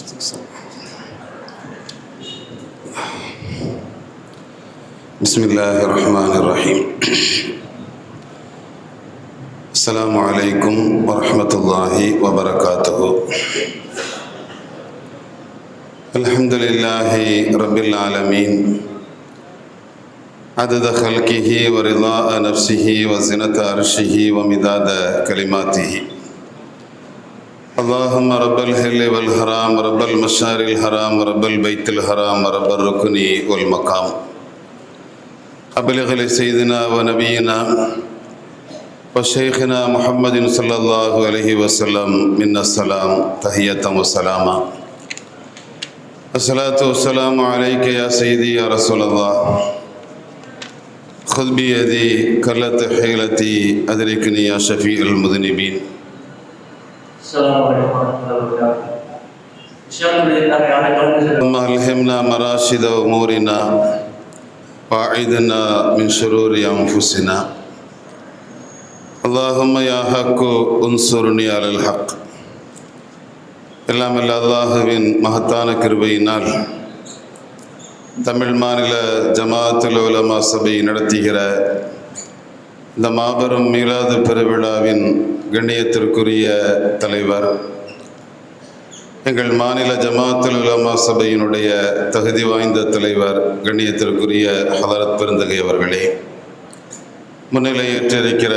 بسم الله الرحمن الرحيم. السلام عليكم ورحمة الله وبركاته. الحمد لله رب العالمين عدد خلقه ورضاء نفسه وزنة عرشه ومداد كلماته. اللهم رب الحل والحرام رب المشعر الحرام رب البيت الحرام رب الركن والمقام. أبلغ لسيدنا ونبينا وشيخنا محمد صلى الله عليه وسلم منا السلام تحية وسلاما. الصلاة والسلام عليك يا سيدي يا رسول الله. خذ بيدي كلت حيلتي أدركني يا شفيع المذنبين. السلام عليكم ورحمة الله وبركاته. اللهم ألهمنا مراشد أمورنا وأعذنا من شرور أنفسنا. اللهم يا حق انصرني على الحق. எல்லாம் அல்லாஹ்வின் மகத்தான கிருபையினால் தமிழ் மாநில ஜமாஅத்துல் உலமா சபை நடத்துகிற இந்த மாபெரும் மீலாது பெருவிழாவின் கண்ணியத்திற்குரிய தலைவர், எங்கள் மாநில ஜமாஅத்துல் உலமா சபையினுடைய தகுதி வாய்ந்த தலைவர் கண்ணியத்திற்குரிய ஹதரத் பெருந்தகை அவர்களே, முன்னிலை ஏற்றிருக்கிற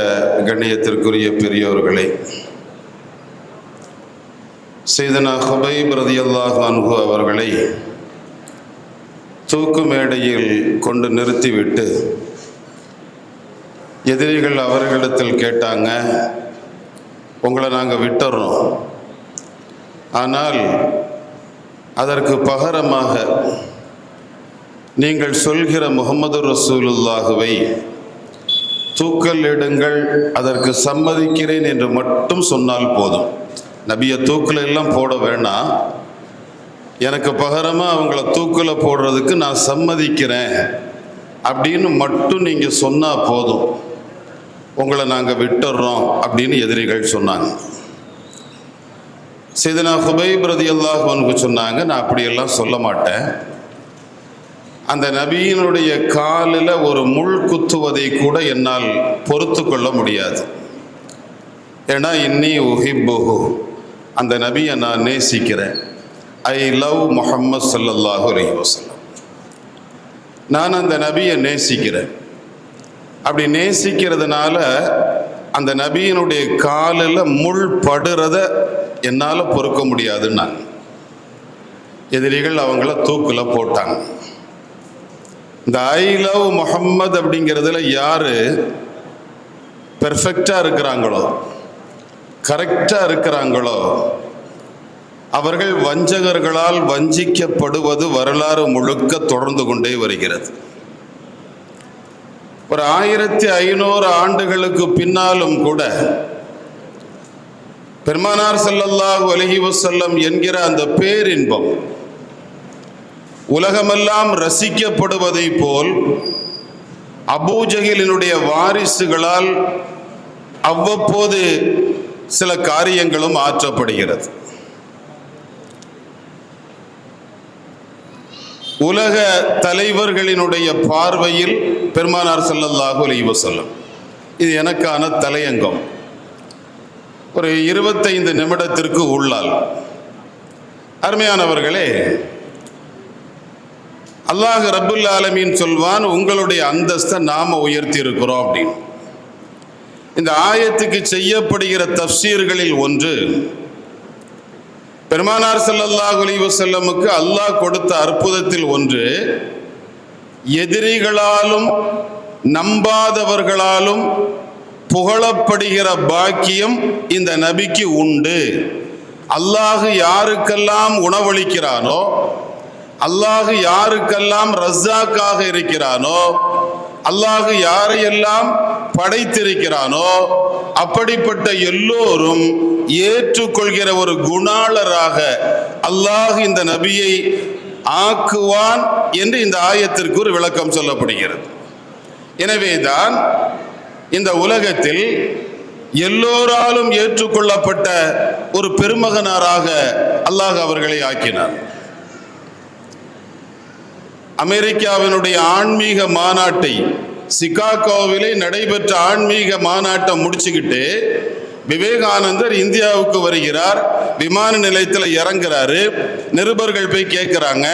கண்ணியத்திற்குரிய பெரியோர்களே, சையதுனா ஹுபைப் ரலியல்லாஹு அன்ஹு அவர்களை தூக்கு மேடையில் கொண்டு நிறுத்திவிட்டு எதிரிகள் அவர்களிடத்தில் கேட்டாங்க, உங்களை நாங்கள் விட்டுறோம், ஆனால் அதற்கு பகரமாக நீங்கள் சொல்கிற முஹம்மது ரசூலுல்லாஹுவை தூக்கலிடுங்கள், அதற்கு சம்மதிக்கிறேன் என்று மட்டும் சொன்னால் போதும். நபியை தூக்கில் எல்லாம் போட வேண்டாம், எனக்கு பகரமாக அவங்கள தூக்கில் போடுறதுக்கு நான் சம்மதிக்கிறேன் அப்படின்னு மட்டும் நீங்கள் சொன்னால் போதும், உங்களை நாங்கள் விட்டுறோம் அப்படின்னு எதிரிகள் சொன்னாங்க. சையதுனா ஹுபைப் ரலியல்லாஹு அன்ஹு சொன்னாங்க, நான் அப்படியெல்லாம் சொல்ல மாட்டேன், அந்த நபியினுடைய காலில் ஒரு முள் குத்துவதை கூட என்னால் பொறுத்து கொள்ள முடியாது. ஏன்னா இன்னி உஹிப்புஹு, அந்த நபியை நான் நேசிக்கிறேன். ஐ லவ் முஹம்மது ஸல்லல்லாஹு அலைஹி வஸல்லம், நான் அந்த நபியை நேசிக்கிறேன். அப்படி நேசிக்கிறதுனால அந்த நபியினுடைய காலில் முள் படுறத என்னால் பொறுக்க முடியாதுன்னு நான். எதிரிகள் அவங்கள தூக்கில் போட்டாங்க. இந்த ஐ லவ் முஹம்மது அப்படிங்கிறதுல யார் பெர்ஃபெக்டாக இருக்கிறாங்களோ, கரெக்டாக இருக்கிறாங்களோ, அவர்கள் வஞ்சகர்களால் வஞ்சிக்கப்படுவது வரலாறு முழுக்க தொடர்ந்து கொண்டே வருகிறது. ஒரு 1500 ஆண்டுகளுக்கு பின்னாலும் கூட பெருமானார் ஸல்லல்லாஹு அலைஹி வஸல்லம் என்கிற அந்த பேரின்பம் உலகமெல்லாம் ரசிக்கப்படுவதை போல் அபூஜஹலினுடைய வாரிசுகளால் அவ்வப்போது சில காரியங்களும் ஆற்றப்படுகிறது. உலக தலைவர்களினுடைய பார்வையில் பெருமானார் ஸல்லல்லாஹு அலைஹி வஸல்லம், இது எனக்கான தலையங்கம், ஒரு 25 நிமிடத்திற்கு உள்ளால். அருமையானவர்களே, அல்லாஹ் ரப்புல் ஆலமீன் சொல்வான், உங்களுடைய அந்தஸ்தை நாம உயர்த்தி இருக்கிறோம் அப்படின்னு. இந்த ஆயத்துக்கு செய்யப்படுகிற தஃப்சீர்களில் ஒன்று, பெருமானார் ஸல்லல்லாஹு அலைஹி வஸல்லமுக்கு அல்லாஹ் கொடுத்த அற்புதத்தில் ஒன்று, எதிரிகளாலும் நம்பாதவர்களாலும் புகழப்படுகிற பாக்கியம் இந்த நபிக்கு உண்டு. அல்லாஹ் யாருக்கெல்லாம் உணவளிக்கிறானோ, அல்லாஹ் யாருக்கெல்லாம் ரஸாக்காக இருக்கிறானோ, அல்லாஹ் யாரையெல்லாம் படைத்திருக்கிறானோ அப்படிப்பட்ட எல்லோரும் ஏற்றுக்கொள்கிற ஒரு குணாளராக அல்லாஹ் இந்த நபியை ஆக்குவான் என்று இந்த ஆயத்திற்கு ஒரு விளக்கம் சொல்லப்படுகிறது. எனவேதான் இந்த உலகத்தில் எல்லோராலும் ஏற்றுக்கொள்ளப்பட்ட ஒரு பெருமகனாராக அல்லாஹ் அவர்களை ஆக்கினார். அமெரிக்காவினுடைய ஆன்மீக மாநாட்டை, சிகாகோவிலே நடைபெற்ற ஆன்மீக மாநாட்டை முடிச்சுக்கிட்டு விவேகானந்தர் இந்தியாவுக்கு வருகிறார். விமான நிலையத்தில் இறங்குறாரு. நிருபர்கள் போய் கேட்குறாங்க,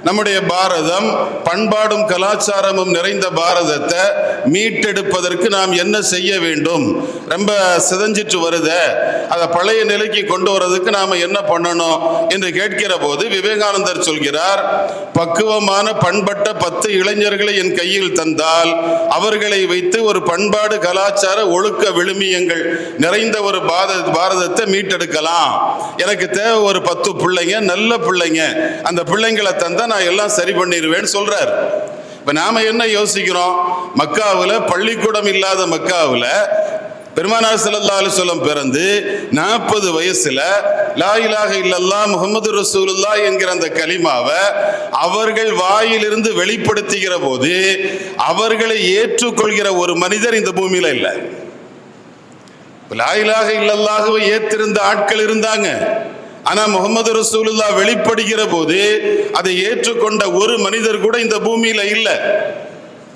நம்முடைய பாரதம் பண்பாடும் கலாச்சாரமும் நிறைந்த பாரதத்தை மீட்டெடுப்பதற்கு நாம் என்ன செய்ய வேண்டும்? ரொம்ப சிதைஞ்சிட்டு வருத, அதை பழைய நிலைக்கு கொண்டு வரதுக்கு நாம் என்ன பண்ணணும் என்று கேட்கிற போது விவேகானந்தர் சொல்கிறார், பக்குவமான பண்பட்ட 10 இளைஞர்களை என் கையில் தந்தால் அவர்களை வைத்து ஒரு பண்பாடு கலாச்சார ஒழுக்க விழுமியங்கள் நிறைந்த ஒரு பாரதத்தை மீட்டெடுக்கலாம். எனக்கு தேவை ஒரு 10 பிள்ளைங்க, நல்ல பிள்ளைங்க. அந்த பிள்ளைங்களை தந்தா நான் எல்லாம் சரி பண்ணிடுவேன்னு சொல்றார். இப்ப நாம என்ன யோசிக்கிறோம்? மக்காவுல பள்ளிக்கூடம் இல்லாத மக்காவுல பெருமானார் ஸல்லல்லாஹு அலைஹி வஸல்லம் பிறந்து 40 வயசுல லா இலாஹ இல்லல்லாஹ் முஹம்மது ரசூலுல்லாஹ் என்கிற அந்த கலிமாவை அவர்கள் வாயிலிருந்து வெளிப்படுத்துகிற போது அவர்களை ஏற்றுக்கொள்கிற ஒரு மனிதர் இந்த பூமியில இல்லை. லா இலாஹ இல்லல்லாஹ்வை ஏற்றிருந்த ஆட்கள் இருந்தாங்க. ஆனா முஹம்மது ரசூலுல்லாஹ் வெளிப்படுகிற போது அதை ஏற்றுக்கொண்ட ஒரு மனிதர் கூட இந்த பூமியில இல்லை.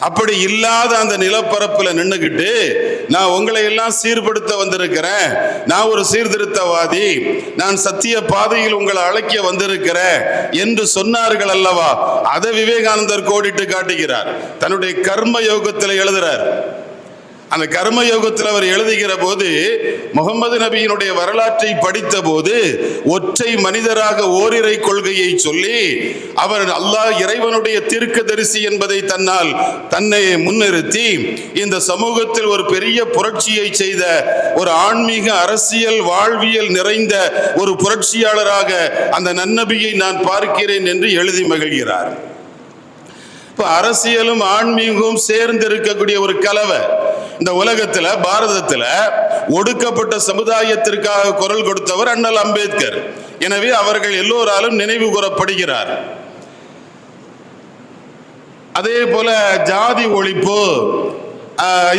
அப்படி இல்லாத அந்த நிலப்பரப்புல நின்னுகிட்டு நான் உங்களை எல்லாம் சீர்படுத்த வந்திருக்கிறேன், நான் ஒரு சீர்திருத்தவாதி, நான் சத்திய பாதையில் உங்களை அழைக்க வந்திருக்கிறேன் என்று சொன்னார்கள் அல்லவா? அதை விவேகானந்தர் கோடிட்டு காட்டுகிறார். தன்னுடைய கர்ம யோகத்தில் எழுதுறார். அந்த கர்ம யோகத்தில் அவர் எழுதுகிற போது முகமது நபியினுடைய வரலாற்றை படித்த போது ஒற்றை மனிதராக ஓரிரை கொள்கையை சொல்லி அவர் அல்லாஹ் இறைவனுடைய தீர்க்கதரிசி என்பதை தன்னை முன்னிறுத்தி இந்த சமூகத்தில் ஒரு பெரிய புரட்சியை செய்த ஒரு ஆன்மீக அரசியல் வாழ்வியல் நிறைந்த ஒரு புரட்சியாளராக அந்த நன்னபியை நான் பார்க்கிறேன் என்று எழுதி மகிழ்கிறார். இப்ப அரசியலும் ஆன்மீகமும் சேர்ந்து இருக்கக்கூடிய ஒரு கலவை. இந்த உலகத்துல பாரதத்துல ஒடுக்கப்பட்ட சமுதாயத்திற்காக குரல் கொடுத்தவர் அண்ணல் அம்பேத்கர். எனவே அவர்கள் எல்லோராலும் நினைவு கூறப்படுகிறார். அதே போல ஜாதி ஒழிப்பு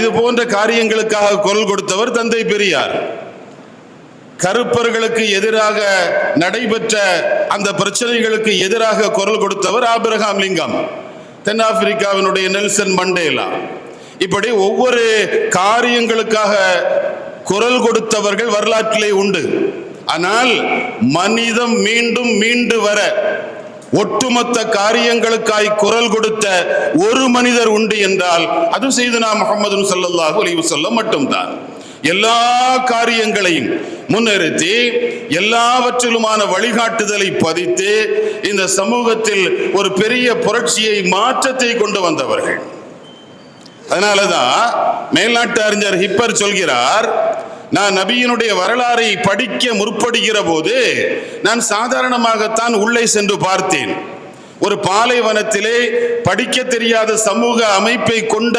இது போன்ற காரியங்களுக்காக குரல் கொடுத்தவர் தந்தை பெரியார். கருப்பர்களுக்கு எதிராக நடைபெற்ற அந்த பிரச்சனைகளுக்கு எதிராக குரல் கொடுத்தவர் ஆபிரகாம் லிங்கம். தென்னாப்பிரிக்காவினுடைய நெல்சன் மண்டேலா. இப்படி ஒவ்வொரு காரியங்களுக்காக குரல் கொடுத்தவர்கள் வரலாற்றிலே உண்டு. ஆனால் மனிதம் மீண்டும் மீண்டு வர ஒட்டுமொத்த காரியங்களுக்காய் குரல் கொடுத்த ஒரு மனிதர் உண்டு என்றால் அது சையதுனா முஹம்மது ஸல்லல்லாஹு அலைஹி வஸல்லம் மட்டும்தான். எல்லா காரியங்களையும் முன்னிறுத்தி எல்லாவற்றிலுமான வழிகாட்டுதலை பதித்து இந்த சமூகத்தில் ஒரு பெரிய புரட்சியை மாற்றத்தை கொண்டு வந்தவர்கள். அதனாலதான் மேல்நாட்டு அறிஞர் ஹிப்பர் சொல்கிறார், நான் நபியினுடைய வரலாறை படிக்க முற்படுகிற போது நான் சாதாரணமாகத்தான் உள்ளே சென்று பார்த்தேன். ஒரு பாலைவனத்திலே படிக்க தெரியாத சமூக அமைப்பை கொண்ட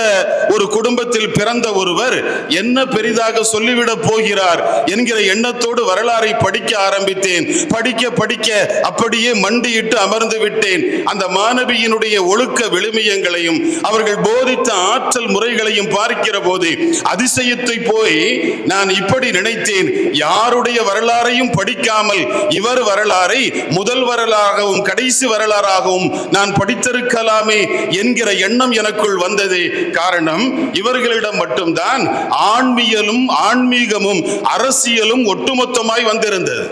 ஒரு குடும்பத்தில் பிறந்த ஒருவர் என்ன பெரிதாக சொல்லிவிடப் போகிறார் என்கிற எண்ணத்தோடு வரலாறை படிக்க ஆரம்பித்தேன். படிக்க படிக்க அப்படியே மண்டியிட்டு அமர்ந்து விட்டேன். அந்த மாணவியினுடைய ஒழுக்க விழுமியங்களையும் அவர்கள் போதித்த ஆற்றல் முறைகளையும் பார்க்கிற போது அதிசயத்தை போய் நான் இப்படி நினைத்தேன், யாருடைய வரலாறையும் படிக்காமல் இவர் வரலாறை முதல் வரலாறாகவும் கடைசி வரலாறாகவும் நான் படித்திருக்கலாமே என்கிற எண்ணம் எனக்குள் வந்தது. காரணம், இவர்களிடம் மட்டும்தான் ஆன்மீகமும் அரசியலும் ஒட்டுமொத்தமாய் வந்திருந்தது.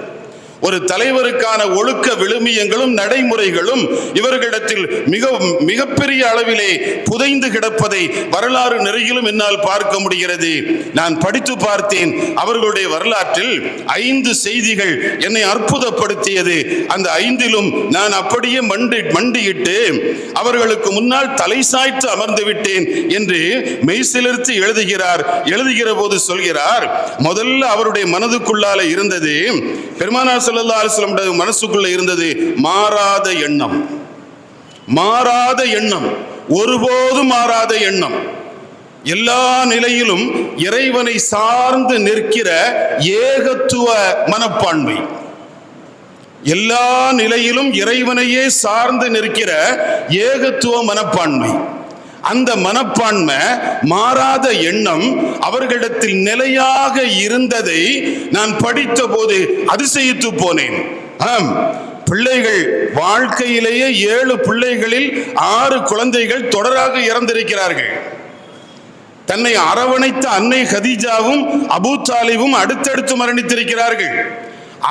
ஒரு தலைவருக்கான ஒழுக்க விழுமியங்களும் நடைமுறைகளும் இவர்களிடத்தில் மிகப்பெரிய அளவிலே புதைந்து கிடப்பதை வரலாறு நெறியிலும் என்னால் பார்க்க முடிகிறது. நான் படித்து பார்த்தேன். அவர்களுடைய வரலாற்றில் 5 செய்திகள் என்னை அற்புதப்படுத்தியது. அந்த 5லும் நான் அப்படியே மண்டியிட்டு அவர்களுக்கு முன்னால் தலை சாய்த்து அமர்ந்து விட்டேன் என்று மெய்சிலிர்த்து எழுதுகிறார். எழுதுகிற போது சொல்கிறார், முதல்ல அவருடைய மனதுக்குள்ளால இருந்தது, பெருமானார் ஸல்லல்லாஹு அலைஹி வஸல்லம் மனசுக்குள்ள இருந்தது மாறாத எண்ணம். மாறாத எண்ணம், ஒருபோதும் மாறாத எண்ணம். எல்லா நிலையிலும் இறைவனை சார்ந்து நிற்கிற ஏகத்துவ மனப்பான்மை. எல்லா நிலையிலும் இறைவனையே சார்ந்து நிற்கிற ஏகத்துவ மனப்பான்மை. அந்த மனப்பான்மை, மாறாத எண்ணம் அவர்களிடத்தில் நிலையாக இருந்ததை நான் படித்த போது அதிசயித்து போனேன். ஆம், பிள்ளைகள் வாழ்க்கையிலேயே 7 பிள்ளைகளில் 6 குழந்தைகள் தொடராக இறந்திருக்கிறார்கள். தன்னை அரவணைத்த அன்னை கதீஜாவும் அபூ தாலிபும் அடுத்தடுத்து மரணித்திருக்கிறார்கள்.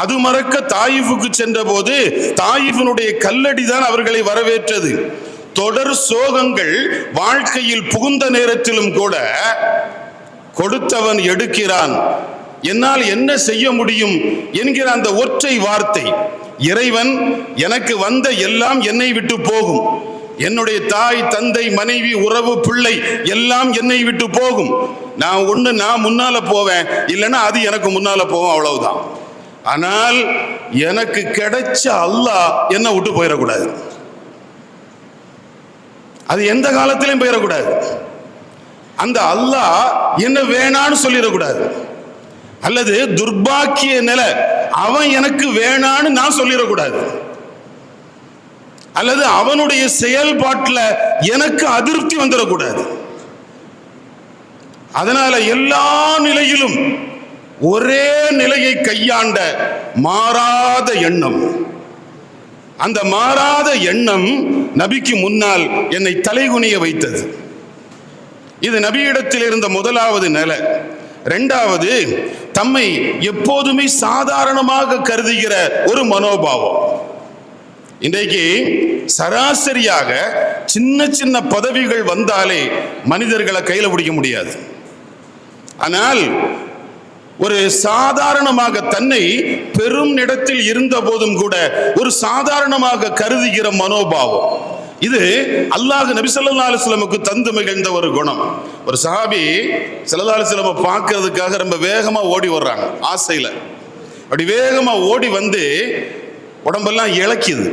அது மறக்க தாயிஃபுக்கு சென்ற போது தாயிஃபினுடைய கல்லடிதான் அவர்களை வரவேற்றது. தொடர் சோகங்கள் வாழ்க்கையில் புகுந்த நேரத்திலும் கூட கொடுத்தவன் எடுக்கிறான், என்னால் என்ன செய்ய முடியும் என்கிற அந்த ஒற்றை வார்த்தை, இறைவன் எனக்கு வந்த எல்லாம் என்னை விட்டு போகும், என்னுடைய தாய் தந்தை மனைவி உறவு பிள்ளை எல்லாம் என்னை விட்டு போகும், நான் முன்னால போவேன், இல்லைன்னா அது எனக்கு முன்னால போவோம், அவ்வளவுதான். ஆனால் எனக்கு கிடைச்ச அல்லாஹ் என்ன விட்டு போயிடக்கூடாது, அது எந்த காலத்திலையும் போயிடக்கூடாது. அந்த அல்லாஹ் என்ன வேணான்னு சொல்லிடக்கூடாது, அல்லது துர்பாக்கிய நிலை அவன் எனக்கு வேணான்னு நான் சொல்லிடக்கூடாது, அல்லது அவனுடைய செயல்பாட்டில் எனக்கு அதிருப்தி வந்துடக்கூடாது. அதனால எல்லா நிலையிலும் ஒரே நிலையை கையாண்ட மாறாத எண்ணம், அந்த மாறாத எண்ணம் நபிக்கு முன்னால் என்னை தலைகுனிய வைத்தது. இது நபியிடத்தில் இருந்த முதலாவது நிலை. இரண்டாவது, தம்மை எப்போதுமே சாதாரணமாக கருதுகிற ஒரு மனோபாவம். இன்றைக்கு சராசரியாக சின்ன சின்ன பதவிகள் வந்தாலே மனிதர்களை கையில் பிடிக்க முடியாது. ஆனால் ஒரு சாதாரணமாக தன்னை பெரும் இடத்தில் இருந்த போதும் கூட ஒரு சாதாரணமாக கருதுகிற மனோபாவம், இது அல்லாஹ் நபி ஸல்லல்லாஹு அலைஹி வஸல்லமுக்கு தந்து மகிழ்ந்த ஒரு குணம். ஒரு சஹாபி ஸல்லல்லாஹு அலைஹி வஸல்லம் பார்க்கிறதுக்காக ரொம்ப வேகமா ஓடி வர்றாங்க, ஆசையில. அப்படி வேகமா ஓடி வந்து உடம்பெல்லாம் இளக்கிது,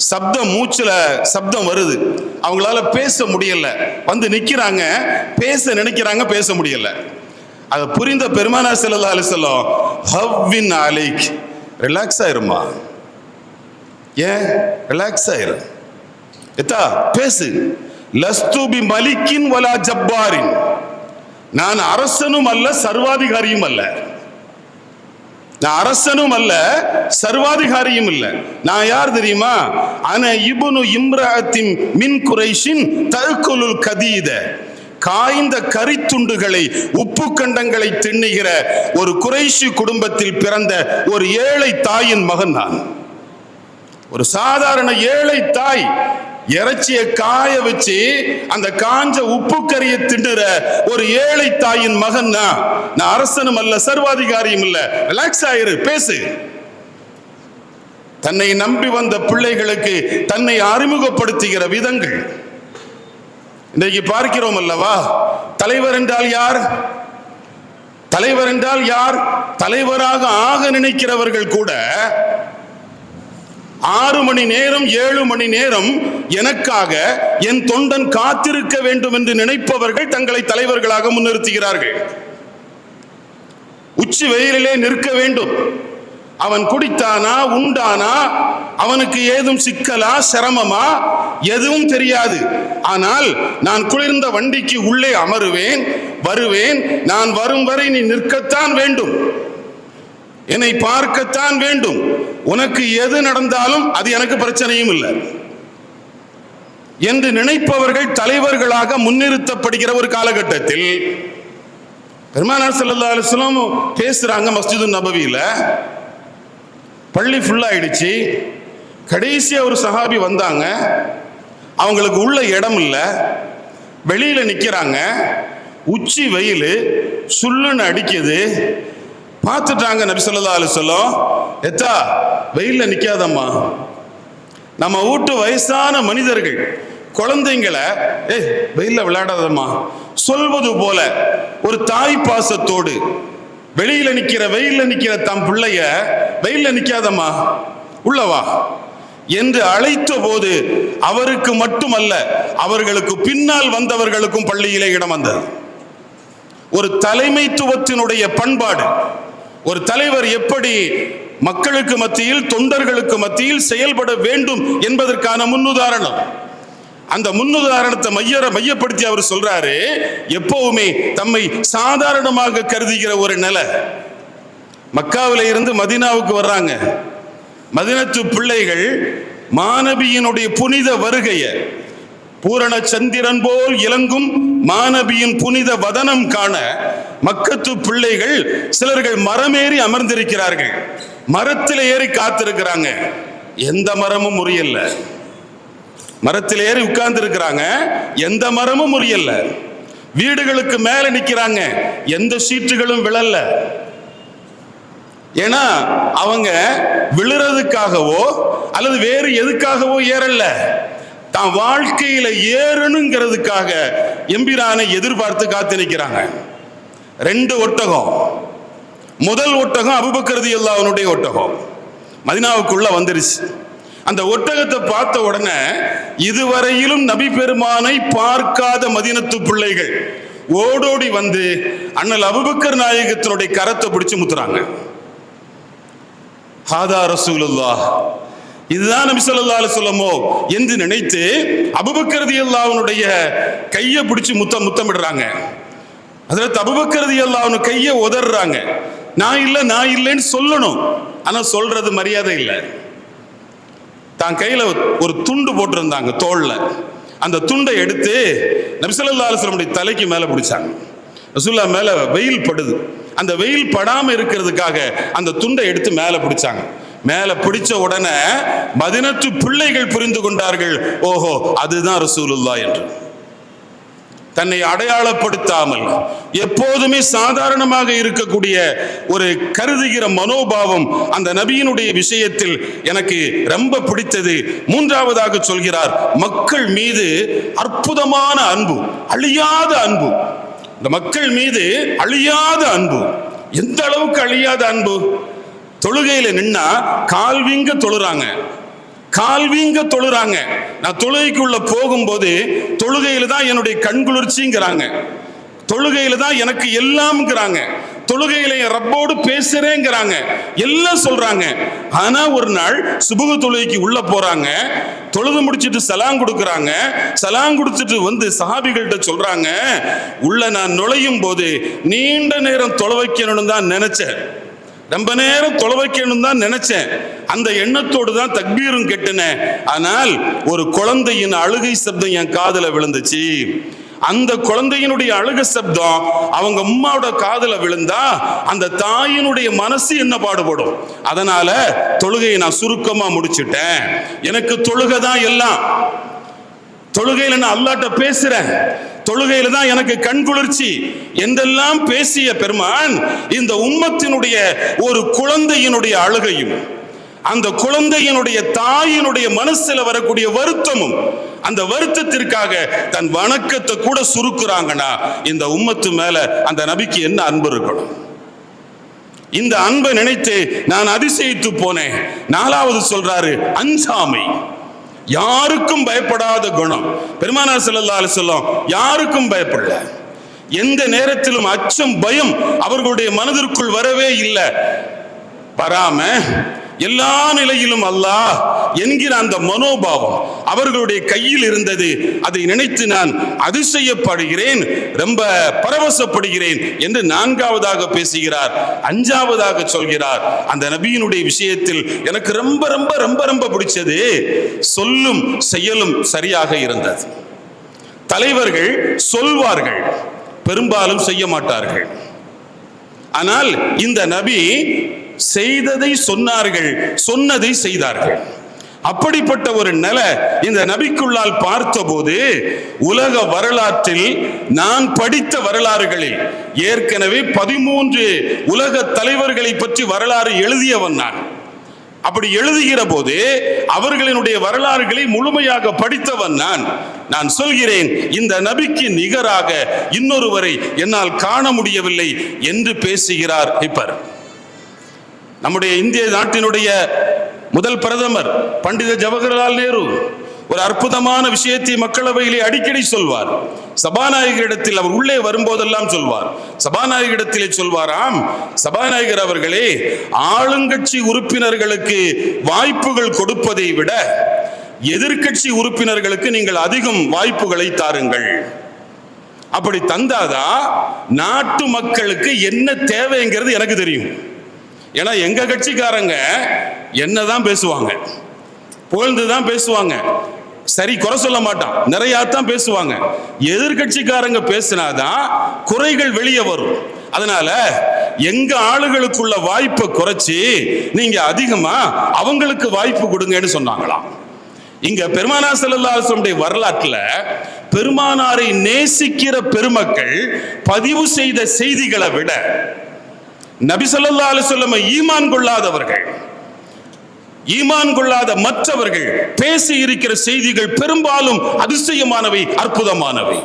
சப்தம், மூச்சுல சப்தம் வருது, அவங்களால பேச முடியல. வந்து நிக்கிறாங்க, பேச நினைக்கிறாங்க, பேச முடியல. அதை புரிந்த பெருமானார் ஸல்லல்லாஹு அலைஹி வஸல்லம், ஹவ்வின் அலைக், ரிலாக்ஸ் ஆயிருமா, ஏன் ரிலாக்ஸ் ஆயிரு, எத்தா பேசு, லஸ்து பி மலிக்கின் வலா ஜப்பாரின், நான் அரசனும் அல்ல சர்வாதிகாரியும் அல்ல, நான் அரசனும் அல்ல சர்வாதிகாரியும் இல்லை. நான் யார் தெரியுமா? அன இப்னு இம்ராத்தின் மின் குரைஷின் தஅக்குலுல் கதீத, காய்ந்த கரித்துண்டுகளை உப்பு கண்டங்களை தின்னுகிற ஒரு குறைஷி குடும்பத்தில் பிறந்த ஒரு ஏழை தாயின் மகன் நான். ஒரு சாதாரண ஏழை தாய் இறைச்சியை காய வச்சு அந்த காஞ்ச உப்பு கறியை திண்டுற ஒரு ஏழை தாயின் மகன் நான் அரசனும் அல்ல சர்வாதிகாரியும் இல்ல. ரிலாக்ஸ் ஆயிரு, பேசு. தன்னை நம்பி வந்த பிள்ளைகளுக்கு தன்னை அறிமுகப்படுத்துகிற விதங்கள் இன்றைக்கு பார்க்கிறோம் அல்லவா? தலைவர் என்றால் யார்? தலைவர் என்றால் யார்? தலைவராக ஆக நினைக்கிறவர்கள் கூட 6 மணி நேரம் 7 மணி நேரம் எனக்காக என் தொண்டன் காத்திருக்க வேண்டும் என்று நினைப்பவர்கள் தங்களை தலைவர்களாக முன்னிறுத்துகிறார்கள். உச்சி வெயிலிலே நிற்க வேண்டும். அவன் குடித்தானா, உண்டானா, அவனுக்கு ஏதும் சிக்கலா, சிரமமா, எதுவும் தெரியாது. ஆனால் நான் குளிர்ந்த வண்டிக்கு உள்ளே அமருவேன், வருவேன். நான் வரும் வரை நீ நிற்கத்தான் வேண்டும், என்னை பார்க்கத்தான் வேண்டும். உனக்கு எது நடந்தாலும் அது எனக்கு பிரச்சனையும் இல்லை என்று நினைப்பவர்கள் தலைவர்களாக முன்னிறுத்தப்படுகிற ஒரு காலகட்டத்தில் பெருமானார் ஸல்லல்லாஹு அலைஹி வஸல்லம் பேசுறாங்க. மஸ்ஜிது நபவியில பள்ளி ஃபுல்லாயிடுச்சு. கடைசியா ஒரு சஹாபி வந்தாங்க. அவங்களுக்கு உள்ள இடம் இல்லை, வெளியில நிக்கிறாங்க. உச்சி வெயில் சுள்ளுன்னு அடிக்குது. பார்த்துட்டாங்க நபி ஸல்லல்லாஹு அலைஹி வஸல்லம், எத்தா வெயில்ல நிக்காதம்மா, நம்ம வீட்டு வயசான மனிதர்கள் குழந்தைங்களை வெயில்ல விளையாடாதம்மா சொல்வது போல ஒரு தாய் பாசத்தோடு வெளியில நிக்கிற வெயில்ல நிக்கிற தம் பிள்ளைய வெயில்ல நிக்காதம்மா உள்ளவா என்று அழைத்த போது அவருக்கு மட்டுமல்ல, அவர்களுக்கு பின்னால் வந்தவர்களுக்கும் பள்ளியிலே இடம் வந்தது. ஒரு தலைமைத்துவத்தினுடைய பண்பாடு, ஒரு தலைவர் எப்படி மக்களுக்கு மத்தியில், தொண்டர்களுக்கு மத்தியில் செயல்பட வேண்டும் என்பதற்கான முன்னுதாரணம். அந்த முன்னுதாரணத்தை மையப்படுத்தி அவர் சொல்றாரு, எப்பவுமே தம்மை சாதாரணமாக கருதுகிற ஒரு நிலை. மக்காவில இருந்து மதீனாவுக்கு வர்றாங்க. மதீனத்து பிள்ளைகள் மாநபியினுடைய புனித வருகைய, பூரண சந்திரன் போல் இலங்கும் மாநபியின் புனித வதனம் காண மக்கத்து பிள்ளைகள் சிலர்கள் மரமேறி அமர்ந்திருக்கிறார்கள். மரத்தில் ஏறி காத்திருக்கிறாங்க. எந்த மரமும் முறியல்ல. மரத்தில் ஏறி உட்கார்ந்து இருக்கிறாங்க. எந்த மரமும் முறியல்ல. வீடுகளுக்கு மேல நிக்கிறாங்க. எந்த சீட்டுகளும் விழல. ஏன்னா அவங்க விழுறதுக்காகவோ அல்லது வேறு எதுக்காகவோ ஏறல, தான் வாழ்க்கையில ஏறணுங்கிறதுக்காக எம்பிரானை எதிர்பார்த்து காத்து நிற்கிறாங்க. 2 ஒட்டகம். முதல் ஒட்டகம் அபூபக்கர் ரலியல்லாஹு அன்ஹுடைய ஒட்டகம் மதீனாவுக்குள்ள வந்துருச்சு. அந்த ஒட்டகத்தை பார்த்த உடனே இதுவரையிலும் நபி பெருமானை பார்க்காத மதீனத்து பிள்ளைகள் ஓடோடி வந்து அண்ணல் அபூபக்கர் நாயகத்தினுடைய கரத்தை பிடிச்சு முத்துறாங்க. ஹாதா ரசூலுல்லாஹ், இதுதான் நபி ஸல்லல்லாஹு அலைஹி வஸல்லம் என்று நினைத்து அபூபக்கர் ரலியல்லாஹு அன்ஹுடைய கையை பிடிச்சு முத்தமிடுறாங்க. ஹஜ்ரத் அபூபக்கர் ரலியல்லாஹு அன்ஹு கையை உதறாங்க. நான் இல்லைன்னு சொல்லணும், ஆனா சொல்றது மரியாதை இல்லை. தான் கையில ஒரு துண்டு போட்டிருந்தாங்க தோல்ல. அந்த துண்டை எடுத்து நபி ஸல்லல்லாஹு அலைஹி வஸல்லம் தலைக்கு மேல பிடிச்சாங்க. ரசூலுல்லாஹ் மேல வெயில் படுது. அந்த வெயில் படாம இருக்கிறதுக்காக அந்த துண்டை எடுத்து மேல பிடிச்சாங்க. மேல பிடிச்ச உடனே மதீனத்து பிள்ளைகள் புரிந்து கொண்டார்கள், ஓஹோ அதுதான் ரசூலுல்லாஹ் என்று. தன்னை அடையாளப்படுத்தாமல் எப்போதுமே சாதாரணமாக இருக்கக்கூடிய ஒரு கருதுகிற மனோபாவம் அந்த நபியினுடைய விஷயத்தில் எனக்கு ரொம்ப பிடித்தது. 3ஆவதாக சொல்கிறார், மக்கள் மீது அற்புதமான அன்பு, அழியாத அன்பு. இந்த மக்கள் மீது அழியாத அன்பு. எந்த அளவுக்கு அழியாத அன்பு? தொழுகையில நின்னா கால்வீங்க தொழுறாங்க. நான் தொழுகைக்குள்ள போகும்போது தொழுகையில தான் என்னுடைய கண்குளிர்ச்சிங்கிறாங்க. தொழுகையில தான் எனக்கு எல்லாம்ங்கிறாங்க. தொழுகையில என் ரப்போடு பேசுறேங்கிறாங்க. எல்லாம் சொல்றாங்க. ஆனா ஒரு நாள் சுபஹ் தொழுகைக்கு உள்ள போறாங்க. தொழுது முடிச்சிட்டு சலாம் கொடுக்கறாங்க. சலாம் கொடுத்துட்டு வந்து சஹாபிகள்கிட்ட சொல்றாங்க, உள்ள நான் நுழையும் போது நீண்ட நேரம் தொழ வைக்கணும்னு தான் நினைச்சேன். ரொம்ப நேரம் தொலை வைக்கணும் தான் நினைச்சேன். அந்த எண்ணத்தோடு தான் தக்பீரும் கெட்டினேன். ஆனால் ஒரு குழந்தையின் அழுகை சப்தம் என் காதுல விழுந்துச்சு. அந்த குழந்தையினுடைய அழுகை சப்தம் அவங்க அம்மாவோட காதுல விழுந்தா அந்த தாயினுடைய மனசு என்ன பாடுபடும். அதனால தொழுகையை நான் சுருக்கமா முடிச்சிட்டேன். எனக்கு தொழுகை தான் எல்லாம். தொழுகையில நான் அல்லாஹ்ட்ட பேசுறேன். தொழுகையில தான் எனக்கு கண்குளிர்ச்சி என்றெல்லாம் பேசிய பெருமான் இந்த உம்மத்தினுடைய ஒரு குழந்தையினுடைய அழுகையும் அந்த குழந்தையினுடைய தாயினுடைய மனசுல வரக்கூடிய வருத்தமும், அந்த வருத்தத்திற்காக தன் வணக்கத்தை கூட சுருக்குறாங்கன்னா இந்த உம்மத்து மேல அந்த நபிக்கு என்ன அன்பு இருக்கணும். இந்த அன்பை நினைத்து நான் அதிசயித்து போனேன். 4வது சொல்றாரு, அஞ்சாமை. யாருக்கும் பயப்படாத குணம். பெருமானார் ஸல்லல்லாஹு அலைஹி வஸல்லம் யாருக்கும் பயப்படல. எந்த நேரத்திலும் அச்சம், பயம் அவர்களுடைய மனதிற்குள் வரவே இல்லை. வராம எல்லா நிலையிலும் அல்லாஹ் என்கிற அந்த மனோபாவம் அவர்களுடைய கையில் இருந்தது. அதை நினைத்து நான் அதிசயப்படுகிறேன், ரொம்ப பரவசப்படுகிறேன் என்று 4ஆவதாக பேசுகிறார். 5ஆவதாக சொல்கிறார், அந்த நபியினுடைய விஷயத்தில் எனக்கு ரொம்ப ரொம்ப ரொம்ப ரொம்ப பிடிச்சது சொல்லும் செயலும் சரியாக இருந்தது. தலைவர்கள் சொல்வார்கள், பெரும்பாலும் செய்ய மாட்டார்கள். ஆனால் இந்த நபி செய்ததை சொன்னார்கள், சொன்னதை செய்தார்கள். அப்படிப்பட்ட ஒரு நிலை இந்த நபிக்குள்ளால் பார்த்தபோது உலக வரலாற்றில் நான் படித்த வரலாறுகளில் ஏற்கனவே 13 உலக தலைவர்களை பற்றி வரலாறு எழுதியவன் நான். அப்படி எழுதுகிற போது அவர்களினுடைய வரலாறுகளை முழுமையாக படித்தவன் நான் சொல்கிறேன், இந்த நபிக்கு நிகராக இன்னொருவரை என்னால் காண முடியவில்லை என்று பேசுகிறார் ஹிப்பர். நம்முடைய இந்திய நாட்டினுடைய முதல் பிரதமர் பண்டித ஜவஹர்லால் நேரு ஒரு அற்புதமான விஷயத்தை மக்களவையிலே அடிக்கடி சொல்வார். சபாநாயகரிடத்தில் அவர் உள்ளே வரும்போதெல்லாம் சொல்வார். சபாநாயகரிடத்திலே சொல்வாராம், சபாநாயகர் அவர்களே, ஆளுங்கட்சி உறுப்பினர்களுக்கு வாய்ப்புகள் கொடுப்பதை விட எதிர்க்கட்சி உறுப்பினர்களுக்கு நீங்கள் அதிகம் வாய்ப்புகளை தாருங்கள். அப்படி தந்தாதான் நாட்டு மக்களுக்கு என்ன தேவைங்கிறது எனக்கு தெரியும். ஏன்னா எங்க கட்சிக்காரங்க என்னதான் பேசுவாங்க, புகழ்ந்துதான் பேசுவாங்க, சரி குறை சொல்ல மாட்டான், நிறைய தான் பேசுவாங்க. எதிர்கட்சிக்காரங்க பேசினாதான் குறைகள் வெளியே வரும். அதனால எங்க ஆளுகளுக்குள்ள வாய்ப்பை குறைச்சி நீங்க அதிகமா அவங்களுக்கு வாய்ப்பு கொடுங்கன்னு சொன்னாங்களாம். இங்க பெருமானார் ஸல்லல்லாஹு அலைஹி வஸல்லம் வரலாற்றுல பெருமானாரை நேசிக்கிற பெருமக்கள் பதிவு செய்த செய்திகளை விட நபி ஸல்லல்லாஹு அலைஹி வஸல்லம் ஈமான் கொள்ளாத மற்றவர்கள் பேசி இருக்கிற செய்திகள் பெரும்பாலும் அதிசயமானவை, அற்புதமானவை.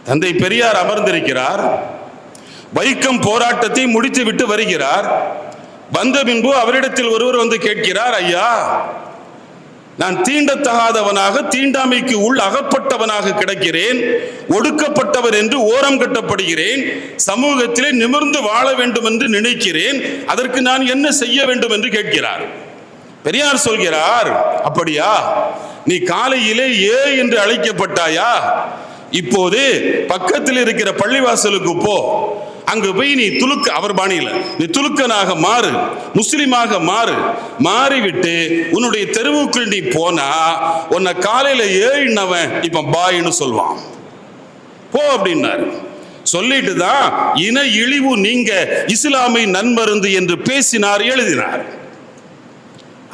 தந்தை பெரியார் அமர்ந்திருக்கிறார், வைக்கம் போராட்டத்தை முடித்து விட்டு வருகிறார். வந்த பின்பு அவரிடத்தில் ஒருவர் வந்து கேட்கிறார், ஐயா, நான் தீண்டத்தகாதவனாக, தீண்டாமைக்கு உள் அகப்பட்டவனாக கிடக்கிறேன், ஒடுக்கப்பட்டவர் என்று ஓரம் கட்டப்படுகிறேன், சமூகத்திலே நிமிர்ந்து வாழ வேண்டும் என்று நினைக்கிறேன், அதற்கு நான் என்ன செய்ய வேண்டும் என்று கேட்கிறார். பெரியார் சொல்கிறார், அப்படியா, நீ காலையிலே ஏ என்று அழைக்கப்பட்டாயா, இப்போது பக்கத்தில் இருக்கிற பள்ளிவாசலுக்கு போ, அங்கு போய் நீ துலுக்க, அவர் பாணியில் நீ துலுக்கனாக மாறு, முஸ்லிமாக மாறு, மாறிவிட்டு உன்னுடைய தெருவுக்குள் நீ போனா உன்னை காலையில ஏன்னவன் இப்ப பாயின்னு சொல்வான், போ அப்படின்னாரு. சொல்லிட்டு தான் இன இழிவு நீங்க இஸ்லாமை நன்மருந்து என்று பேசினார், எழுதினார்.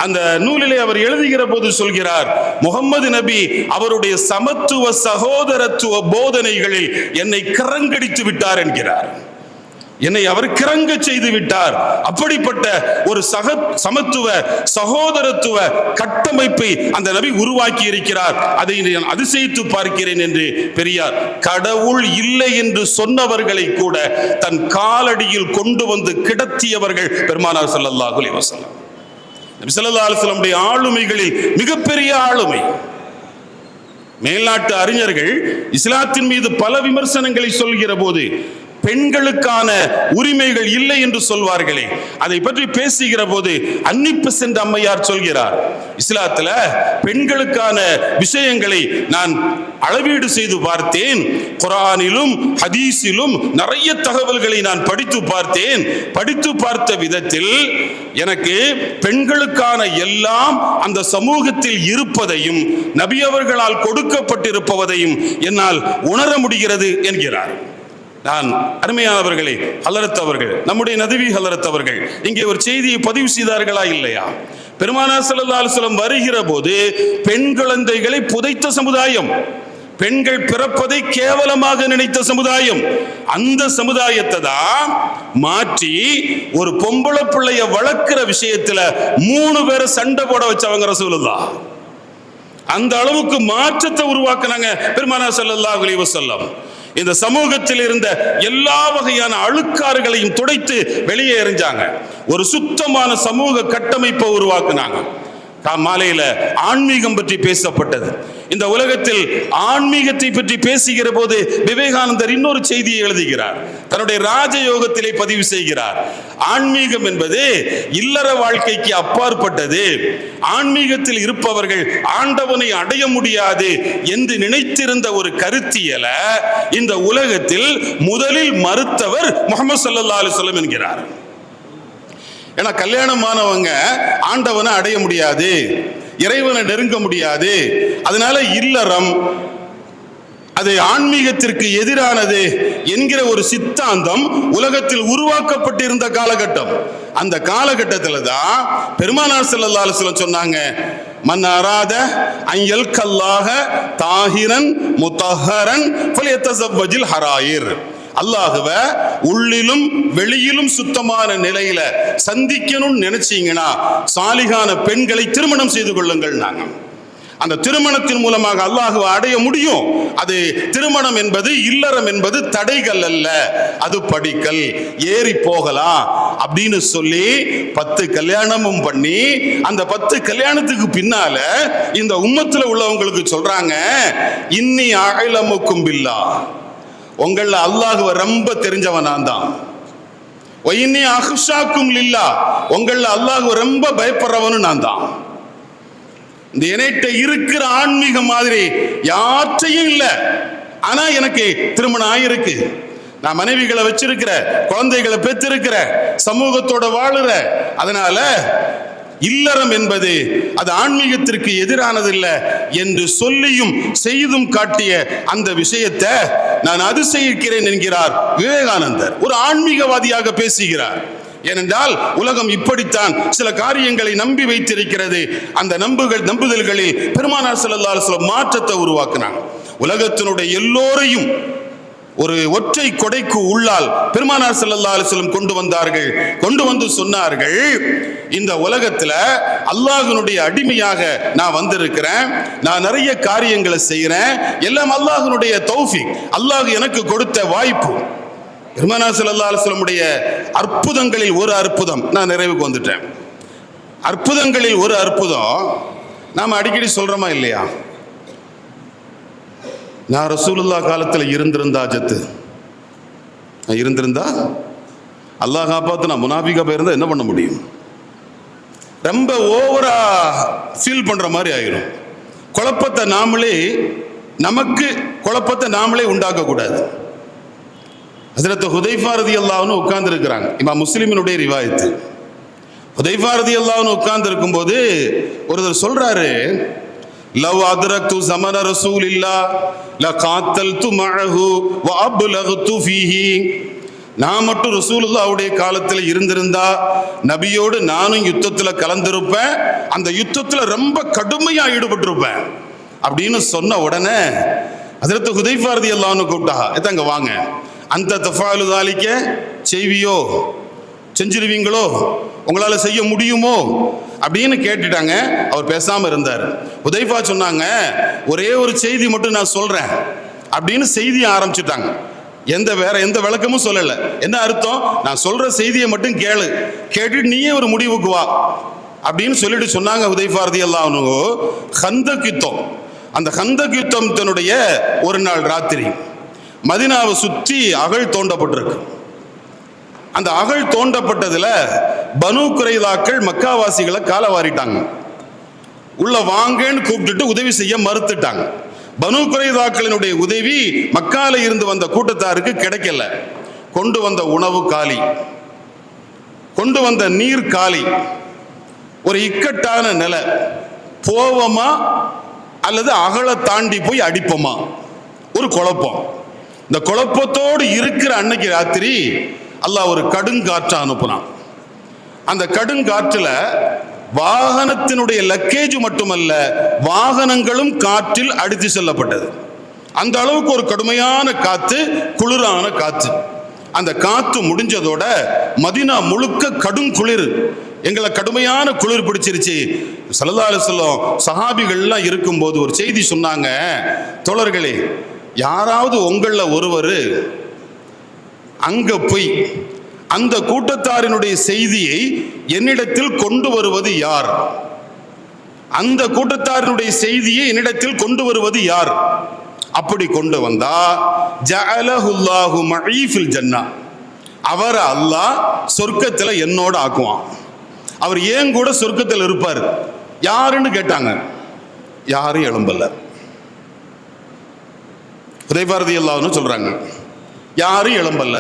அந்த நூலிலே அவர் எழுதுகிற போது சொல்கிறார், முகம்மது நபி அவருடைய சமத்துவ சகோதரத்துவ போதனைகளில் என்னை கரங்கடித்து விட்டார் என்கிறார். என்னை அவர் கிறங்க செய்து விட்டார். அப்படிப்பட்ட ஒரு சமத்துவ சகோதரத்துவ கட்டமைப்பை அந்த நபி உருவாக்கி இருக்கிறார். அதை நான் அதிசயித்து பார்க்கிறேன் என்று பெரியார். கடவுள் இல்லை என்று சொன்னவர்களை கூட தன் காலடியில் கொண்டு வந்து கிடத்தியவர்கள் பெருமானார் ஸல்லல்லாஹு அலைஹி வஸல்லம். நபி ஸல்லல்லாஹு அலைஹி வஸல்லம் ஆளுமைகளில் மிகப்பெரிய ஆளுமை. மேல்நாட்டு அறிஞர்கள் இஸ்லாத்தின் மீது பல விமர்சனங்களை சொல்கிற போது பெண்களுக்கான உரிமைகள் இல்லை என்று சொல்வார்களே, அதை பற்றி பேசுகிற போது அன்னிப்பு சென்ற அம்மையார் சொல்கிறார், இஸ்லாத்துல பெண்களுக்கான விஷயங்களை நான் அளவீடு செய்து பார்த்தேன், குர்ஆனிலும் ஹதீஸிலும் நிறைய தகவல்களை நான் படித்து பார்த்தேன். படித்து பார்த்த விதத்தில் எனக்கு பெண்களுக்கான எல்லாம் அந்த சமூகத்தில் இருப்பதையும் நபி அவர்களால் கொடுக்கப்பட்டிருப்பதையும் என்னால் உணர முடிகிறது என்கிறார். நான் அருமையானவர்களே, ஹலரத் அவர்கள், நம்முடைய நதுவி ஹலரத் அவர்கள் இங்கே ஒரு செய்தியை பதிவு செய்தார்களா இல்லையா? பெருமானார் ஸல்லல்லாஹு அலைஹி வஸல்லம் வருகிற போது பெண் குழந்தைகளை புதைத்த சமுதாயம், பெண்கள் பிறப்பதை கேவலமாக நினைத்த சமுதாயம், அந்த சமுதாயத்தை தான் மாற்றி ஒரு பொம்பளை பிள்ளைய வளர்க்கிற விஷயத்துல 3 பேரை சண்டை போட வச்சவங்க ரசூலுல்லாஹ். அந்த அளவுக்கு மாற்றத்தை உருவாக்குனாங்க பெருமானார் ஸல்லல்லாஹு அலைஹி வஸல்லம். இந்த சமூகத்தில் இருந்த எல்லா வகையான அழுக்காறுகளையும் துடைத்து வெளியே எறிஞ்சாங்க. ஒரு சுத்தமான சமூக கட்டமைப்பை உருவாக்குனாங்க. மாலையில ஆன்மீகம் பற்றி பேசப்பட்டது. இந்த உலகத்தில் ஆன்மீகத்தை பற்றி பேசுகிற போது விவேகானந்தர் இன்னொரு செய்தியை எழுதுகிறார், தன்னுடைய ராஜயோகத்திலே பதிவு செய்கிறார். ஆன்மீகம் என்பது இல்லற வாழ்க்கைக்கு அப்பாற்பட்டது. ஆன்மீகத்தில் இருப்பவர்கள் ஆண்டவனை அடைய முடியாது என்று நினைத்திருந்த ஒரு கருத்தியல இந்த உலகத்தில் முதலில் மறுத்தவர் முஹம்மது ஸல்லல்லாஹு அலைஹி வஸல்லம் என்கிறார். ஏன்னா கல்யாணமானவங்க ஆண்டவனை அடைய முடியாது, இறைவனை நெருங்க முடியாது, அதனால இல்லறம் அது ஆன்மீகத்திற்கு எதிரானது என்கிற ஒரு சித்தாந்தம் உலகத்தில் உருவாக்கப்பட்டிருந்த காலகட்டம். அந்த காலகட்டத்தில் தான் பெருமானார் ஸல்லல்லாஹு அலைஹி வஸல்லம் சொன்னாங்க, மன் அராத அன் யல்கல்லாஹ தாஹிரன் முத்தஹரன் ஃபல்யதஸவ்வஜில் ஹராயிர். அல்லாஹுவ உள்ளிலும் வெளியிலும் சுத்தமான நிலையில சந்திக்கணும்னு நினைச்சீங்கன்னா சாலிகான பெண்களை திருமணம் செய்து கொள்ளுங்கள். நாங்க அந்த திருமணத்தின் மூலமாக அல்லாஹுவை அடைய முடியும். அது திருமணம் என்பது, இல்லறம் என்பது தடைகள் அல்ல, அது படிக்கல், ஏறி போகலாம் அப்படின்னு சொல்லி 10 கல்யாணமும் பண்ணி அந்த 10 கல்யாணத்துக்கு பின்னால இந்த உம்மத்துல உள்ளவங்களுக்கு சொல்றாங்க, இன்னி அஅலமுக்கும் பில்லாஹ், உங்கள அல்லாஹுவை ரொம்ப தெரிஞ்சவன் நான் தான். ஒயின்னி அஹ்ஷாக்கும் லில்லாஹ், உங்கள அல்லாஹுவை ரொம்ப பயப்படுறவனு நான் தான். இந்த என்கிட்ட இருக்கிற ஆன்மீகம் மாதிரி யாற்றையும் இல்லை. ஆனா எனக்கு திருமணம் ஆயிருக்கு, நான் மனைவிகளை வச்சிருக்கிற, குழந்தைகளை பெற்றிருக்கிற, சமூகத்தோட வாழுற. அதனால இல்லறம் என்பது அது ஆன்மீகத்திற்கு எதிரானது இல்லை என்று சொல்லியும் செய்தும் காட்டிய அந்த விஷயத்தை நான் அதிசயிக்கிறேன் என்கிறார் விவேகானந்தர். ஒரு ஆன்மீகவாதியாக பேசுகிறார். ஏனென்றால் உலகம் இப்படித்தான் சில காரியங்களை நம்பி வைத்திருக்கிறது. அந்த நம்புதல்களில் பெருமானார் ஸல்லல்லாஹு அலைஹி வஸல்லம் மாற்றத்தை உருவாக்கினாங்க. உலகத்தினுடைய எல்லோரையும் ஒரு ஒற்றை கொடைக்கு உள்ளால் பெருமானார் ஸல்லல்லாஹு அலைஹி வஸல்லம் கொண்டு வந்து சொன்னார்கள், இந்த உலகத்துல அல்லாஹ்வினுடைய அடிமையாக நான் வந்திருக்கிறேன், நான் நிறைய காரியங்களை செய்யறேன், எல்லாம் அல்லாஹ்வினுடைய தௌஃபீக், அல்லாஹ் எனக்கு கொடுத்த வாய்ப்பு. பெருமானார் ஸல்லல்லாஹு அலைஹி வஸல்லமுடைய அற்புதங்களில் ஒரு அற்புதம், நான் நிறைவுக்கு வந்துட்டேன். அற்புதங்களில் ஒரு அற்புதம் நாம அடிக்கடி சொல்றோமா இல்லையா? நான் ரசூலுல்லாஹ் காலத்தில் இருந்திருந்தா அல்லாஹ் காப்பாத்து, நான் முனாஃபிகா போயிருந்தா என்ன பண்ண முடியும்? ரொம்ப ஓவரா ஃபீல் பண்ற மாதிரி ஆயிரும். நமக்கு குழப்பத்தை நாமளே உண்டாக்க கூடாது. ஹஜ்ரத் ஹுதைஃபா ரலியல்லாஹு அன்ஹு உட்கார்ந்து இருக்கிறாங்க. இமாம் முஸ்லிமினுடைய ரிவாயத்து. ஹுதைஃபா ரலியல்லாஹு அன்ஹு உட்கார்ந்து இருக்கும்போது ஒருத்தர் சொல்றாரு, லவ் அத்ரக்து ஸமன ரசூலில்லாஹ் லகாத்தல்து மஅஹு வ அப்லக்து ஃபீஹி. நான் மட்டும் ரசூலுல்லாஹ்வுடைய காலத்தில் இருந்திருந்தா நபியோடு நானும் யுத்தத்தில் கலந்திருப்பேன், அந்த யுத்தத்தில் ரொம்ப கடுமையா ஈடுபட்டிருப்பேன் அப்படின்னு சொன்ன உடனே ஹஜ்ரத் ஹுதைஃபா ரலியல்லாஹு அன்ஹு கூப்பிட்டாங்க, எத்தங்க வாங்க, அந்த தஃபாலு தாலிக்க செய்வியோ, செஞ்சிருவீங்களோ, உங்களால செய்ய முடியுமோ அப்படின்னு கேட்டுட்டாங்க. அவர் பேசாம இருந்தார். ஹுதைஃபா சொன்னாங்க, ஒரே ஒரு செய்தி மட்டும் நான் சொல்றேன் அப்படின்னு செய்தியை ஆரம்பிச்சுட்டாங்க. வேற எந்த விளக்கமும் சொல்லல. என்ன அர்த்தம்? நான் சொல்ற செய்தியை மட்டும் கேட்டு நீயே ஒரு முடிவுக்கு வா அப்படின்னு சொல்லிட்டு சொன்னாங்க. ஹுதைஃபா ரலியல்லாஹு அன்ஹு கந்தக் யுத்தம், அந்த கந்தக் யுத்தத்தினுடைய ஒரு நாள் ராத்திரி மதீனாவை சுற்றி அகழ் தோண்டப்பட்டிருக்கு. அந்த அகழ் தோண்டப்பட்டதுல பனு குறைலாக்கள் மக்காவாசிகளை காலவாரிட்டாங்க. உள்ள வாங்கன்னு கூப்பிட்டுட்டு உதவி செய்ய மறுத்துட்டாங்க. பனு குறைலாக்களினுடைய உதவி மக்கால இருந்து வந்த கூட்டத்தாருக்கு கிடைக்கல. கொண்டு வந்த உணவு காலி, கொண்டு வந்த நீர் காலி. ஒரு இக்கட்டான நிலை. போவமா அல்லது அகலை தாண்டி போய் அடிப்போமா? ஒரு குழப்பம். இந்த குழப்பத்தோடு இருக்கிற அன்னைக்கு ராத்திரி அல்லாஹ் ஒரு கடுங்காற்றை அனுப்புனான். அந்த கடுங்காற்றுல வாகனத்தினுடைய லக்கேஜ் மட்டுமல்ல, வாகனங்களும் காற்றில் அடித்து செல்லப்பட்டது. அந்த அளவுக்கு ஒரு கடுமையான காத்து, குளிரான காத்து. அந்த காத்து முடிஞ்சதோட மதீனா முழுக்க கடும் குளிர், எங்களை கடுமையான குளிர் பிடிச்சிருச்சு. ஸல்லல்லாஹு அலைஹி வஸல்லம் சஹாபிகள்லாம் இருக்கும்போது ஒரு செய்தி சொன்னாங்க, தோழர்களே, யாராவது உங்களில் ஒருவர் அங்க போய் அந்த கூட்டத்தாரினுடைய செய்தியை என்னிடத்தில் கொண்டு வருவது யார்? அந்த கூட்டத்தாரினுடைய செய்தியை என்னிடத்தில் கொண்டு வருவது யார்? அப்படி கொண்டு வந்தா ஜஅலஹுல்லாஹு மஇ ஃபில் ஜன்னா, அவர் அல்லாஹ் சொர்க்கத்தில் என்னோட ஆக்குவான். அவர் ஏன் கூட சொர்க்கத்தில் இருப்பார். யாருன்னு கேட்டாங்க. யாரும் எழும்பல. ஹுதைஃபா ரலியல்லாஹு அன்ஹு சொல்றாங்க, யாரும் எழும்பல.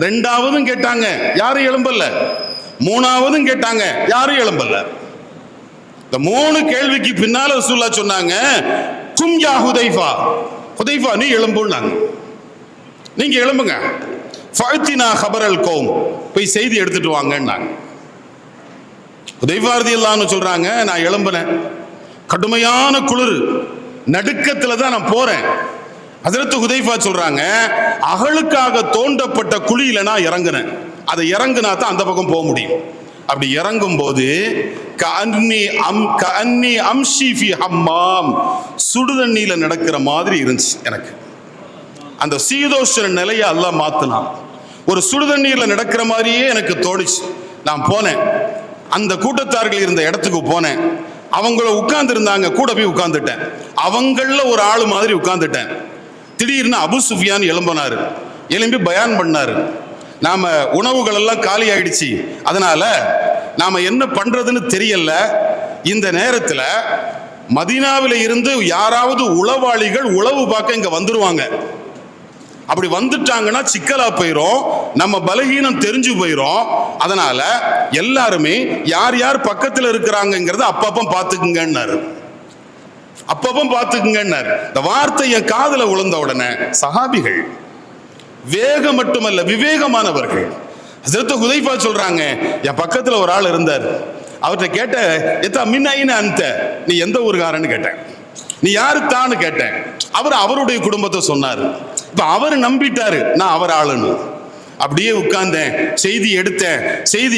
ரெண்டாவதும் கேட்டாங்க, யாரும் எழும்பல. மூணாவதும் கேட்டாங்க, யாரும் எழும்பல. இந்த மூணு கேள்விக்கு பின்னால ரசூலுல்லாஹ் சொன்னாங்க, கும் யா ஹுதைஃபா, ஹுதைஃபா நீ எழும்புன்னாங்க. நீங்க எழும்புங்க. ஃபஅத்தினா ஹபரல் கௌம், போய் செய்தி எடுத்துட்டு வாங்கன்னாங்க. ஹுதைஃபா ரலியல்லாஹு அன்ஹு சொல்றாங்க, நான் எழும்புனேன். கடுமையான குளிர், நடுக்கத்துல தான் நான் போறேன். ஹஜ்ரத் ஹுதைஃபா சொல்றாங்க, அகலுக்காக தோண்டப்பட்ட குழியில நான் இறங்குனேன். அதை இறங்குனா தான் அந்த பக்கம் போக முடியும். அப்படி இறங்கும் போது கஅன்னி அம்ஷி ஃபி ஹம்மாம், சுடுதண்ணியில நடக்கிற மாதிரி இருந்துச்சு எனக்கு. அந்த சீதோஷ்ண நிலையை அல்லாஹ் மாத்தினான். ஒரு சுடுதண்ணீர்ல நடக்கிற மாதிரியே எனக்கு தோணுச்சு. நான் போனேன், அந்த கூட்டத்தார்கள் இருந்த இடத்துக்கு போனேன். அவங்கள உட்கார்ந்து இருந்தாங்க, கூட போய் உட்கார்ந்துட்டேன். அவங்கள ஒரு ஆளு மாதிரி உட்கார்ந்துட்டேன். திடீர்னு அபு சுஃபியான் எழும்பினாரு. எழும்பி பயான் பண்ணாரு, நாம உணவுகள் எல்லாம் காலி ஆயிடுச்சு, அதனால நாம என்ன பண்றதுன்னு தெரியல. இந்த நேரத்தில் மதீனாவில் இருந்து யாராவது உளவாளிகள் உளவு பார்க்க இங்க வந்துருவாங்க. அப்படி வந்துட்டாங்கன்னா சிக்கலா போயிரும், நம்ம பலகீனம் தெரிஞ்சு போயிரும். அதனால எல்லாருமே யார் யார் பக்கத்தில் இருக்கிறாங்கிறத அப்பப்ப பார்த்துக்குங்கன்னாரு. அப்பப்ப பார்த்துக்குங்கன்னாரு. இந்த வார்த்தை என் காதுல விழுந்த உடனே சஹாபிகள் வேகம் மட்டுமல்ல விவேகமானவர்கள். ஹஜ்ரத் ஹுதைஃபா சொல்றாங்க, என் பக்கத்துல ஒரு ஆள் இருந்தார். அவர்கிட்ட கேட்ட, எத்தா மின்ன அந்த நீ எந்த ஊருக்காரன்னு கேட்டேன். நீ யாரு தான்னு கேட்டேன். அவர் அவருடைய குடும்பத்தை சொன்னார். இப்ப அவர் நம்பிட்டாரு நான் அவர் ஆளுன்னு. அப்படியே உட்கார்ந்தேன், செய்தி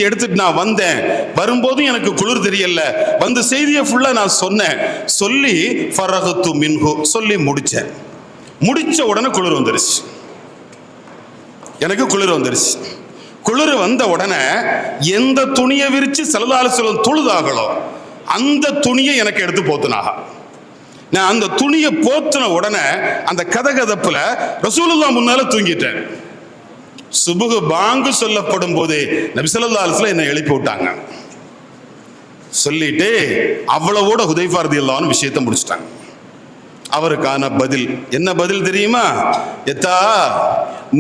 எடுத்துட்டு நான் வந்தேன். வரும்போது எனக்கு குளிர் தெரியல, வந்து செய்தியை ஃபுல்லா நான் சொன்னேன். சொல்லி ஃபரஹத்து மின்ஹு சொல்லி முடிச்சேன். முடிச்ச உடனே குளிர் வந்துருச்சு. எனக்கு குளிர் வந்துருச்சு. குளிர் வந்த உடனே எந்த துணியை விரிச்சு ஸல்லல்லாஹு அலைஹி வஸல்லம் தொழுதாகளோ அந்த துணியை எனக்கு எடுத்து போத்துனாக. நான் அந்த துணியை போத்துன உடனே அந்த கதகதப்புல ரசூலுல்லாஹ் முன்னால தூங்கிட்டேன். சுபுகு பாங்கு சொல்லப்படும் போது நபி ஸல்லல்லாஹு அலைஹி வஸல்லம் என்னை எழுப்பி விட்டாங்க. சொல்லிட்டு அவ்வளவோட ஹுதைஃபா ரலியல்லாஹு அன்ஹு விஷயத்தை முடிச்சிட்டாங்க. அவருக்கான பதில் என்ன பதில் தெரியுமா? எத்தா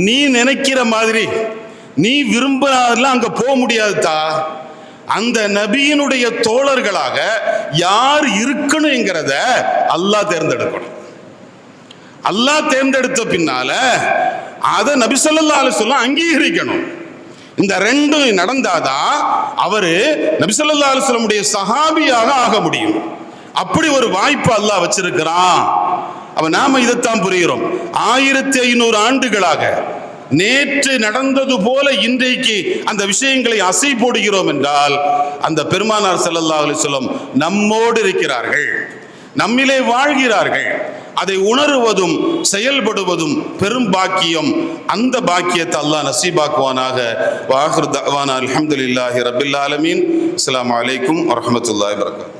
நீ நினைக்கிற மாதிரி நீ விரும்பினாதெல்லாம் அங்க போக முடியாதுதா. அந்த நபியினுடைய தோழர்களாக யார் இருக்கணும்ங்கிறத அல்லாஹ் தேர்ந்தெடுக்கணும். அல்லாஹ் தேர்ந்தெடுத்த பின்னால அதை நபி ஸல்லல்லாஹு அலைஹி வஸல்லம் அங்கீகரிக்கணும். இந்த ரெண்டும் நடந்தாதான் அவரு நபி ஸல்லல்லாஹு அலைஹி வஸல்லம் சஹாபியாக ஆக முடியும். அப்படி ஒரு வாய்ப்பு அல்லாஹ் வச்சிருக்கிறான். அப்ப நாம இதைத்தான் புரிகிறோம். 1500 ஆண்டுகளாக நேற்று நடந்தது போல இன்றைக்கு அந்த விஷயங்களை அசை போடுகிறோம் என்றால் அந்த பெருமானார் ஸல்லல்லாஹு அலைஹி வஸல்லம் நம்மோடு இருக்கிறார்கள், நம்மிலே வாழ்கிறார்கள். அதை உணர்வதும் செயல்படுவதும் பெரும் பாக்கியம். அந்த பாக்கியத்தை அல்லாஹ் நசீபாக்குவானாக. வாஹிர் தஅவானா அல்ஹம்துலில்லாஹி ரப்பில் ஆலமீன். அஸ்ஸலாமு அலைக்கும் வரஹ்மத்துல்லாஹி வபரகாத்துஹு.